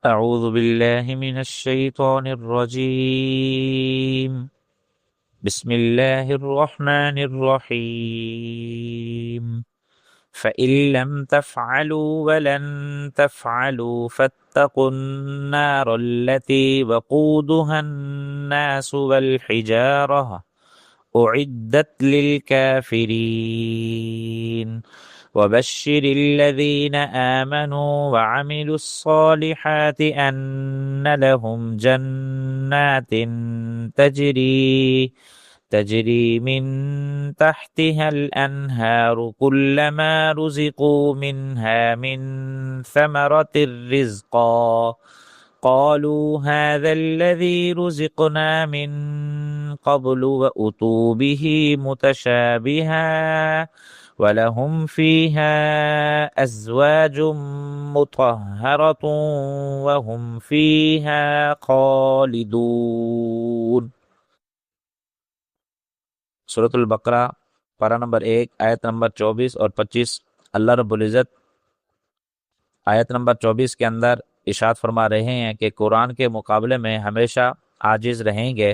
أعوذ بالله من الشيطان الرجيم. بسم الله الرحمن الرحيم. فإن لم تفعلوا ولن تفعلوا فاتقوا النار التي وقودها الناس والحجارة أعدت للكافرين. وبشر الذين آمنوا وعملوا الصالحات أن لهم جنات تجري من تحتها الأنهار كلما رزقوا منها من ثمرة رزقا قالوا هذا الذي رزقنا من قبل وأتوا به متشابها ولهم فيها أزواج مطهرة وهم فيها خالدون۔ سورۃ البقرہ پارہ نمبر 1 آیت نمبر 24 اور 25۔ اللہ رب العزت آیت نمبر 24 کے اندر ارشاد فرما رہے ہیں کہ قرآن کے مقابلے میں ہمیشہ عاجز رہیں گے،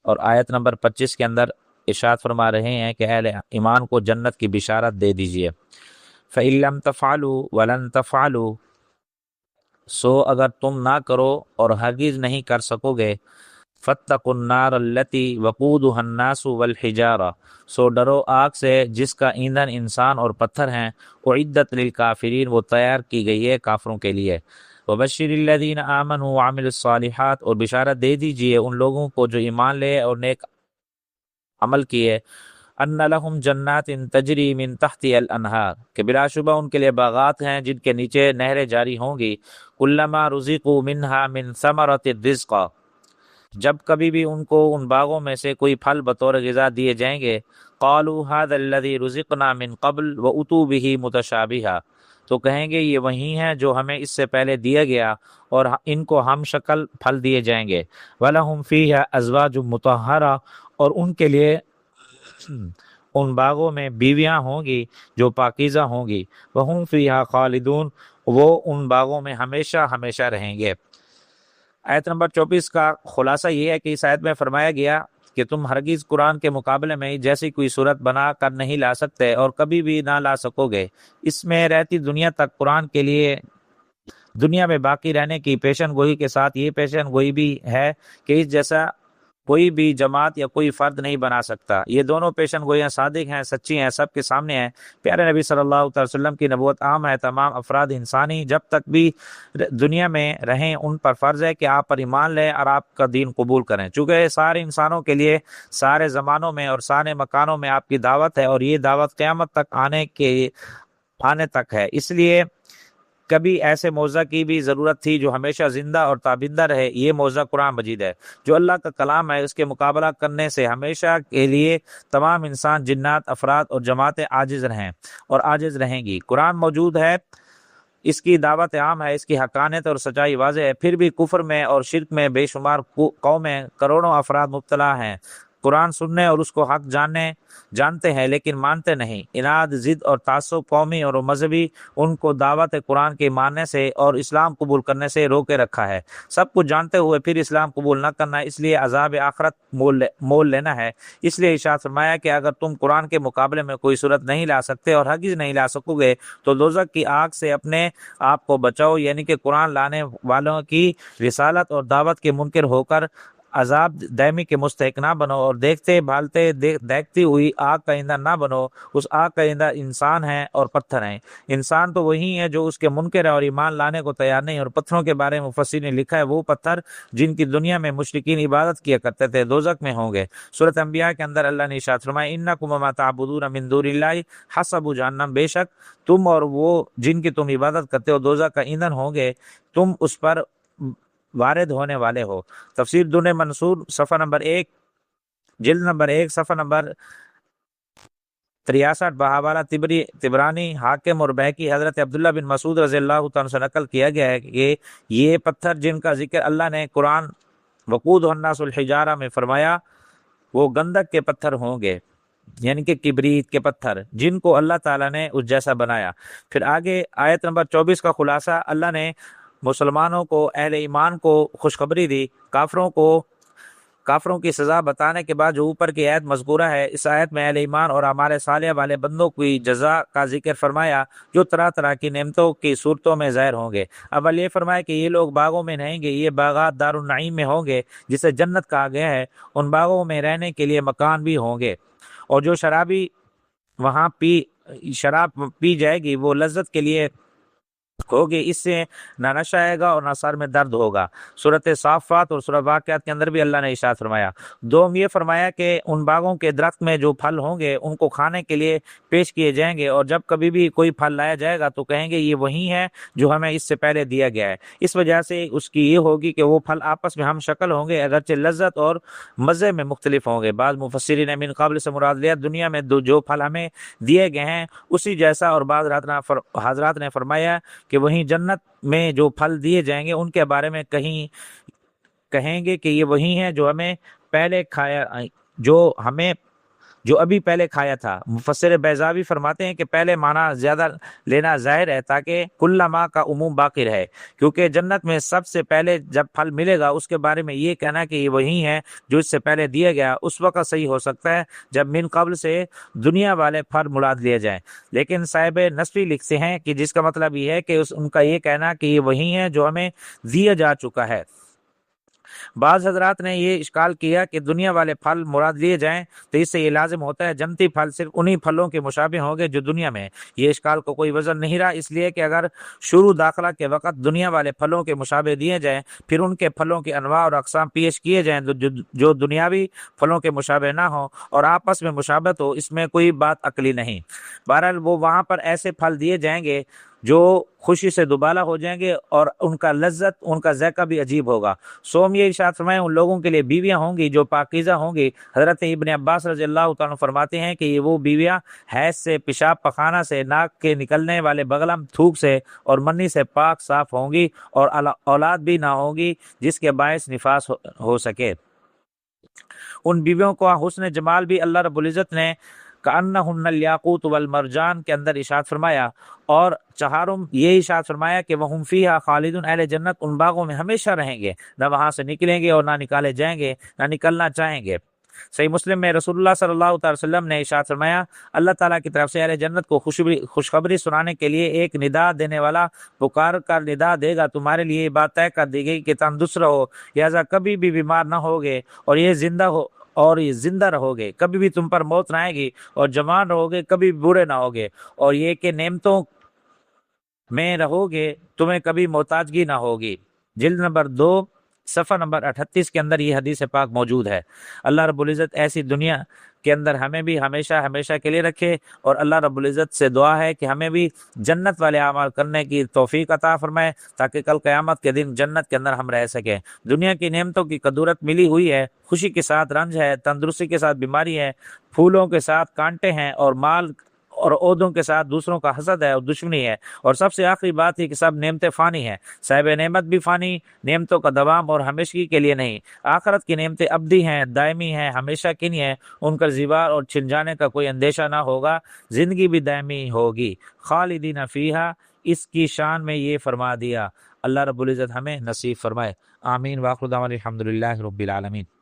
اور آیت نمبر 25 کے اندر ارشاد فرما رہے ہیں کہ اہل ایمان کو جنت کی بشارت دے دیجئے۔ فَإِن لَّمْ تَفْعَلُوا وَلَن تَفْعَلُوا، سو اگر تم نہ کرو اور ہرگز نہیں کر سکو گے، فَاتَّقُوا النَّارَ الَّتِي وَقُودُهَا النَّاسُ وَالْحِجَارَةُ، سو ڈرو آگ سے جس کا ایندھن انسان اور پتھر ہیں، اعدت للکافرین، وہ تیار کی گئی ہے کافروں کے لیے۔ وبشر الذین آمنوا وعملوا الصالحات، اور بشارت دے دیجئے ان لوگوں کو جو ایمان لے اور نیک عمل کیے، ان لہم جنات تجری من تحت الانہار، کہ بلا شبہ ان کے لیے باغات ہیں جن کے نیچے نہریں جاری ہوں گی، کلما رزقوا منہا من ثمرۃ الرزق، جب کبھی بھی ان کو ان باغوں میں سے کوئی پھل بطور غذا دیے جائیں گے، قالوا هذا الذي رزقنا من قبل واتوا به متشابها، تو کہیں گے یہ وہی ہیں جو ہمیں اس سے پہلے دیا گیا، اور ان کو ہم شکل پھل دیے جائیں گے۔ وَلَهُمْ فِيهَا أَزْوَاجٌ مُطَهَّرَةٌ، اور ان کے لیے ان باغوں میں بیویاں ہوں گی جو پاکیزہ ہوں گی۔ وَهُمْ فِيهَا خَالِدُونَ، وہ ان باغوں میں ہمیشہ ہمیشہ رہیں گے۔ آیت نمبر 24 کا خلاصہ یہ ہے کہ اس آیت میں فرمایا گیا کہ تم ہرگز قرآن کے مقابلے میں جیسی کوئی صورت بنا کر نہیں لا سکتے اور کبھی بھی نہ لا سکو گے۔ اس میں رہتی دنیا تک قرآن کے لیے دنیا میں باقی رہنے کی پیشن گوئی کے ساتھ یہ پیشن گوئی بھی ہے کہ اس جیسا کوئی بھی جماعت یا کوئی فرد نہیں بنا سکتا۔ یہ دونوں پیشن گوئیاں صادق ہیں، سچی ہیں، سب کے سامنے ہیں۔ پیارے نبی صلی اللہ علیہ وسلم کی نبوت عام ہے، تمام افراد انسانی جب تک بھی دنیا میں رہیں ان پر فرض ہے کہ آپ پر ایمان لیں اور آپ کا دین قبول کریں، چونکہ سارے انسانوں کے لیے سارے زمانوں میں اور سارے مکانوں میں آپ کی دعوت ہے، اور یہ دعوت قیامت تک آنے تک ہے۔ اس لیے کبھی ایسے موضوع کی بھی ضرورت تھی جو ہمیشہ زندہ اور تابندہ رہے، یہ موضوع قرآن مجید ہے جو اللہ کا کلام ہے۔ اس کے مقابلہ کرنے سے ہمیشہ کے لیے تمام انسان، جنات، افراد اور جماعتیں عاجز رہیں اور عاجز رہیں گی۔ قرآن موجود ہے، اس کی دعوت عام ہے، اس کی حقانیت اور سچائی واضح ہے، پھر بھی کفر میں اور شرک میں بے شمار قومیں، کروڑوں افراد مبتلا ہیں۔ قرآن سننے اور اس کو حق جانتے ہیں لیکن مانتے نہیں۔ اناد، ضد اور تعصب قومی اور مذہبی ان کو دعوت قرآن کے ماننے سے اور اسلام قبول کرنے سے روکے رکھا ہے۔ سب کچھ جانتے ہوئے پھر اسلام قبول نہ کرنا، اس لیے عذاب آخرت مول لینا ہے۔ اس لیے ارشاد فرمایا کہ اگر تم قرآن کے مقابلے میں کوئی صورت نہیں لا سکتے اور ہرگز نہیں لا سکو گے تو دوزخ کی آگ سے اپنے آپ کو بچاؤ، یعنی کہ قرآن لانے والوں کی رسالت اور دعوت کے منکر ہو کر عذاب دائمی کے مستحق نہ بنو، اور دیکھتی ہوئی آگ کا ایندھن نہ بنو۔ اس آگ کا ایندھن انسان ہیں اور پتھر ہیں۔ انسان تو وہی ہے جو اس کے منکر ہے اور ایمان لانے کو تیار نہیں، اور پتھروں کے بارے میں مفسرین نے لکھا ہے وہ پتھر جن کی دنیا میں مشرکین عبادت کیا کرتے تھے دوزخ میں ہوں گے۔ سورۃ انبیاء کے اندر اللہ نے ارشاد فرمایا انکم وما تعبدون من دون اللہ حسب جہنم، بے شک تم اور وہ جن کی تم عبادت کرتے ہو دوزخ کا ایندھن ہوں گے، تم اس پر وارد ہونے والے ہو۔ تفسیر دن منصور صفحہ نمبر 1 جلد نمبر 1 صفحہ نمبر 63، بہاولہ طبرانی، حاکم اور بہقی، حضرت عبداللہ بن مسعود رضی اللہ تعالیٰ سے نقل کیا گیا ہے کہ یہ پتھر جن کا ذکر اللہ نے قرآن وقود الناس الحجارہ میں فرمایا وہ گندک کے پتھر ہوں گے، یعنی کہ کبریت کے پتھر جن کو اللہ تعالیٰ نے اس جیسا بنایا۔ پھر آگے آیت نمبر 24 کا خلاصہ اللہ نے مسلمانوں کو، اہل ایمان کو خوشخبری دی، کافروں کی سزا بتانے کے بعد جو اوپر کی آیت مذکورہ ہے، اس آیت میں اہل ایمان اور ہمارے صالح والے بندوں کی جزا کا ذکر فرمایا جو طرح طرح کی نعمتوں کی صورتوں میں ظاہر ہوں گے۔ اول یہ فرمایا کہ یہ لوگ باغوں میں رہیں گے، یہ باغات دارالنعیم میں ہوں گے جسے جنت کہا گیا ہے، ان باغوں میں رہنے کے لیے مکان بھی ہوں گے، اور جو شرابی وہاں شراب پی جائے گی وہ لذت کے لیے ہوگی، اس سے نہ نشہ آئے گا اور نہ سر میں درد ہوگا۔ سورۃ صافات اور سورۃ واقعات کے اندر بھی اللہ نے ارشاد فرمایا۔ دوم یہ فرمایا کہ ان باغوں کے درخت میں جو پھل ہوں گے ان کو کھانے کے لیے پیش کیے جائیں گے، اور جب کبھی بھی کوئی پھل لایا جائے گا تو کہیں گے یہ وہی ہے جو ہمیں اس سے پہلے دیا گیا ہے۔ اس وجہ سے اس کی یہ ہوگی کہ وہ پھل آپس میں ہم شکل ہوں گے، اگرچہ لذت اور مزے میں مختلف ہوں گے۔ بعض مفسرین نے من قبل سے مراد لیا دنیا میں جو پھل ہمیں دیے گئے ہیں اسی جیسا، اور بعض حضرات نے فرمایا کہ وہیں جنت میں جو پھل دیے جائیں گے ان کے بارے میں کہیں گے کہ یہ وہی ہیں جو ہمیں پہلے کھایا، جو ابھی پہلے کھایا تھا۔ مفسر بیضاوی فرماتے ہیں کہ پہلے معنی زیادہ لینا ظاہر ہے تاکہ کل ماں کا عموم باقی رہے، کیونکہ جنت میں سب سے پہلے جب پھل ملے گا اس کے بارے میں یہ کہنا کہ یہ وہی ہے جو اس سے پہلے دیا گیا اس وقت صحیح ہو سکتا ہے جب من قبل سے دنیا والے پھل مراد لیے جائیں، لیکن صاحب نصفی لکھتے ہیں کہ جس کا مطلب یہ ہے کہ ان کا یہ کہنا کہ یہ وہی ہے جو ہمیں دیا جا چکا ہے۔ بعض حضرات نے یہ اشکال کیا کہ دنیا والے پھل مراد لیے جائیں تو اس سے یہ لازم ہوتا ہے جنتی پھل صرف انہی پھلوں کے مشابہ ہوں گے جو دنیا میں۔ یہ اشکال کو کوئی وزن نہیں رہا، اس لیے کہ اگر شروع داخلہ کے وقت دنیا والے پھلوں کے مشابہ دیے جائیں، پھر ان کے پھلوں کی انواع اور اقسام پیش کیے جائیں جو دنیاوی پھلوں کے مشابہ نہ ہوں اور آپس میں مشابہت ہو، اس میں کوئی بات عقلی نہیں۔ بہرحال وہ وہاں پر ایسے پھل دیے جائیں گے جو خوشی سے دوبالا ہو جائیں گے اور ان کا لذت، ان کا ذائقہ بھی عجیب ہوگا۔ سوم یہ ارشاد فرمائے ان لوگوں کے لیے بیویاں ہوں گی جو پاکیزہ ہوں گی۔ حضرت ابن عباس رضی اللہ تعالیٰ فرماتے ہیں کہ یہ وہ بیویاں حیض سے، پیشاب پخانہ سے، ناک کے نکلنے والے بغلم تھوک سے اور منی سے پاک صاف ہوں گی، اور اولاد بھی نہ ہوگی جس کے باعث نفاس ہو سکے۔ ان بیویوں کو حسن جمال بھی اللہ رب العزت نے کأنہن الیاقوت والمرجان کے اندر ارشاد فرمایا، اور چہارم یہ ارشاد فرمایا کہ وہم فیہا خالدون، اہل جنت ان باغوں میں ہمیشہ رہیں گے، نہ وہاں سے نکلیں گے اور نہ نکالے جائیں گے، نہ نکلنا چاہیں گے۔ صحیح مسلم میں رسول اللہ صلی اللہ تعالی وسلم نے ارشاد فرمایا، اللہ تعالیٰ کی طرف سے اہل جنت کو خوشخبری سنانے کے لیے ایک ندا دینے والا پکار کر ندا دے گا، تمہارے لیے یہ بات طے کر دی گئی کہ تندرست رہو، لہذا کبھی بھی بیمار نہ ہوگے، اور یہ زندہ رہو گے، کبھی بھی تم پر موت نہ آئے گی، اور جوان رہو گے، کبھی برے نہ ہوگے، اور یہ کہ نعمتوں میں رہو گے، تمہیں کبھی محتاجگی نہ ہوگی۔ جلد نمبر 2 صفحہ نمبر 38 کے اندر یہ حدیث پاک موجود ہے۔ اللہ رب العزت ایسی دنیا کے اندر ہمیں بھی ہمیشہ کے لیے رکھے، اور اللہ رب العزت سے دعا ہے کہ ہمیں بھی جنت والے اعمال کرنے کی توفیق عطا فرمائے تاکہ کل قیامت کے دن جنت کے اندر ہم رہ سکیں۔ دنیا کی نعمتوں کی قدرت ملی ہوئی ہے، خوشی کے ساتھ رنج ہے، تندرستی کے ساتھ بیماری ہے، پھولوں کے ساتھ کانٹے ہیں، اور مال اور عہدوں کے ساتھ دوسروں کا حسد ہے اور دشمنی ہے، اور سب سے آخری بات ہے کہ سب نعمتیں فانی ہیں، صاحب نعمت بھی فانی، نعمتوں کا دوام اور ہمیشگی کے لیے نہیں۔ آخرت کی نعمتیں ابدی ہیں، دائمی ہیں، ہمیشہ کی نہیں ہیں، ان کا زوال اور چھن جانے کا کوئی اندیشہ نہ ہوگا، زندگی بھی دائمی ہوگی، خالدین فیہا، اس کی شان میں یہ فرما دیا۔ اللہ رب العزت ہمیں نصیب فرمائے، آمین۔ وآخر دعوانا الحمدللہ رب العالمین۔